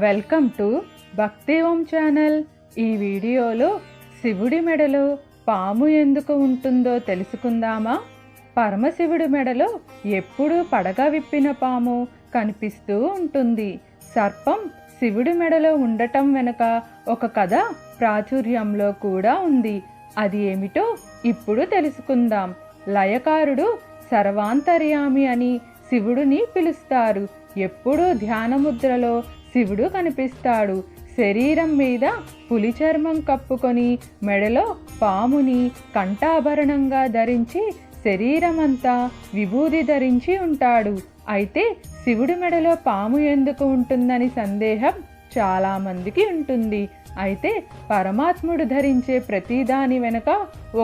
Welcome to భక్తివం channel. ఈ వీడియోలో శివుడి మెడలో పాము ఎందుకు ఉంటుందో తెలుసుకుందామా? పరమశివుడి మెడలో ఎప్పుడూ పడగ విప్పిన పాము కనిపిస్తూ ఉంటుంది. సర్పం శివుడి మెడలో ఉండటం వెనుక ఒక కథ ప్రాచుర్యంలో కూడా ఉంది. అది ఏమిటో ఇప్పుడు తెలుసుకుందాం. లయకారుడు సర్వాంతర్యామి అని శివుడిని పిలుస్తారు. ఎప్పుడూ ధ్యానముద్రలో శివుడు కనిపిస్తాడు. శరీరం మీద పులి చర్మం కప్పుకొని మెడలో పాముని కంఠాభరణంగా ధరించి శరీరమంతా విభూది ధరించి ఉంటాడు. అయితే శివుడి మెడలో పాము ఎందుకు ఉంటుందని సందేహం చాలామందికి ఉంటుంది. అయితే పరమాత్ముడు ధరించే ప్రతిదాని వెనుక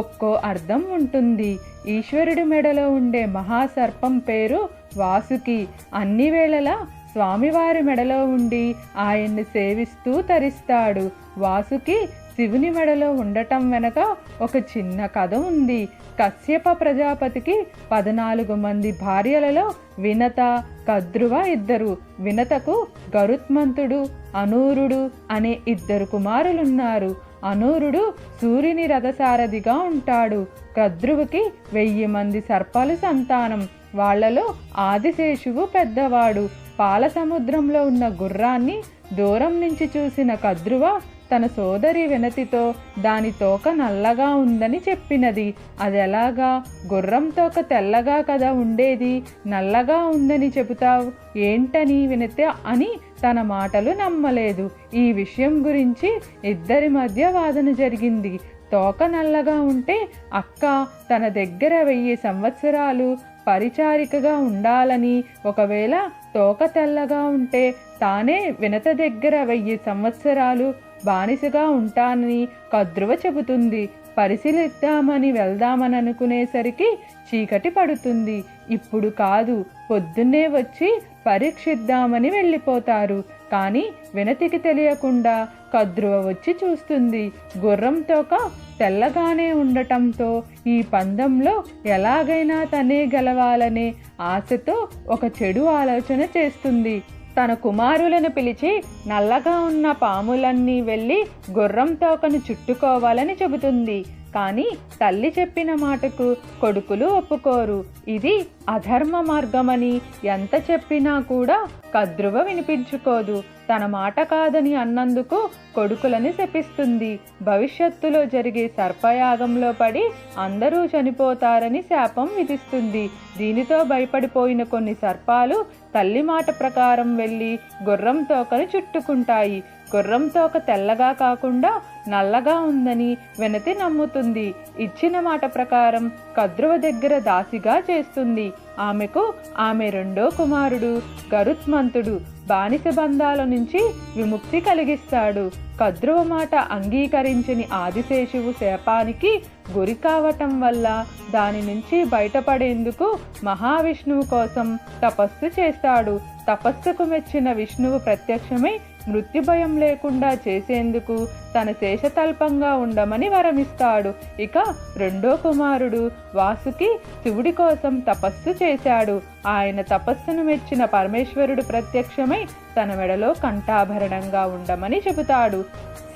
ఒక్కో అర్థం ఉంటుంది. ఈశ్వరుడి మెడలో ఉండే మహాసర్పం పేరు వాసుకి. అన్ని వేళలా స్వామివారి మెడలో ఉండి ఆయన్ని సేవిస్తూ తరిస్తాడు. వాసుకి శివుని మెడలో ఉండటం వెనక ఒక చిన్న కథ ఉంది. కశ్యప ప్రజాపతికి 14 మంది భార్యలలో వినత, కద్రువ ఇద్దరు. వినతకు గరుత్మంతుడు, అనూరుడు అనే 2 కుమారులున్నారు. అనూరుడు సూర్యుని రథసారథిగా ఉంటాడు. కద్రువుకి 1000 మంది సర్పాలు సంతానం. వాళ్లలో ఆదిశేషువు పెద్దవాడు. పాల సముద్రంలో ఉన్న గుర్రాన్ని దూరం నుంచి చూసిన కద్రువ తన సోదరి వినతితో దాని తోక నల్లగా ఉందని చెప్పినది. అదెలాగా? గుర్రం తోక తెల్లగా కదా ఉండేది, నల్లగా ఉందని చెబుతావు ఏంటని వినతి అని తన మాటలు నమ్మలేదు. ఈ విషయం గురించి ఇద్దరి మధ్య వాదన జరిగింది. తోక నల్లగా ఉంటే అక్క తన దగ్గర 1000 సంవత్సరాలు పరిచారికగా ఉండాలని, ఒకవేళ తోక తెల్లగా ఉంటే తానే వినత దగ్గర 1000 సంవత్సరాలు బానిసగా ఉంటానని కద్రువ చెబుతుంది. పరిశీలిద్దామని వెళ్దామని అనుకునేసరికి చీకటి పడుతుంది. ఇప్పుడు కాదు, పొద్దున్నే వచ్చి పరీక్షిద్దామని వెళ్ళిపోతారు. కానీ వినతికి తెలియకుండా కద్రువ వచ్చి చూస్తుంది. గుర్రం తోక తెల్లగానే ఉండటంతో ఈ పందెంలో ఎలాగైనా తనే గెలవాలనే ఆశతో ఒక చెడు ఆలోచన చేస్తుంది. తన కుమారులను పిలిచి నల్లగా ఉన్న పాములన్నీ వెళ్ళి గుర్రం తోకను చుట్టుకోవాలని చెబుతుంది. కానీ తల్లి చెప్పిన మాటకు కొడుకులు ఒప్పుకోరు. ఇది అధర్మ మార్గమని ఎంత చెప్పినా కూడా కద్రువ వినిపించుకోదు. తన మాట కాదని అన్నందుకు కొడుకులని శపిస్తుంది. భవిష్యత్తులో జరిగే సర్పయాగంలో పడి అందరూ చనిపోతారని శాపం విధిస్తుంది. దీనితో భయపడిపోయిన కొన్ని సర్పాలు తల్లి మాట ప్రకారం వెళ్ళి గుర్రం తోకను చుట్టుకుంటాయి. గుర్రం తోక తెల్లగా కాకుండా నల్లగా ఉందని వినతి నమ్ముతుంది. ఇచ్చిన మాట ప్రకారం కద్రువ దగ్గర దాసిగా చేస్తుంది. ఆమెకు ఆమె 2వ కుమారుడు గరుత్మంతుడు బానిస బంధాల నుంచి విముక్తి కలిగిస్తాడు. కద్రువ మాట అంగీకరించని ఆదిశేషువు శాపానికి గురి కావటం వల్ల దాని నుంచి బయటపడేందుకు మహావిష్ణువు కోసం తపస్సు చేస్తాడు. తపస్సుకు మెచ్చిన విష్ణువు ప్రత్యక్షమై మృత్యు భయం లేకుండా చేసేందుకు తన శేషతల్పంగా ఉండమని వరమిస్తాడు. ఇక 2వ కుమారుడు వాసుకి శివుడి కోసం తపస్సు చేశాడు. ఆయన తపస్సును మెచ్చిన పరమేశ్వరుడు ప్రత్యక్షమై తన మెడలో కంఠాభరణంగా ఉండమని చెబుతాడు.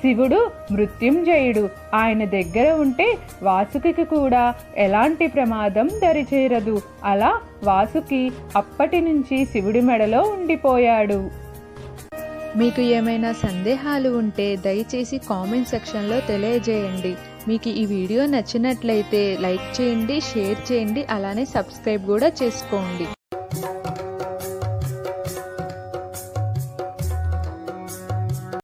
శివుడు మృత్యుంజయుడు. ఆయన దగ్గర ఉంటే వాసుకి కూడా ఎలాంటి ప్రమాదం దరిచేరదు. అలా వాసుకి అప్పటి నుంచి శివుడి మెడలో ఉండిపోయాడు. మీకు ఏమైనా సందేహాలు ఉంటే దయచేసి కామెంట్ సెక్షన్లో తెలియజేయండి. మీకు ఈ వీడియో నచ్చినట్లయితే లైక్ చేయండి, షేర్ చేయండి, అలానే సబ్స్క్రైబ్ కూడా చేసుకోండి.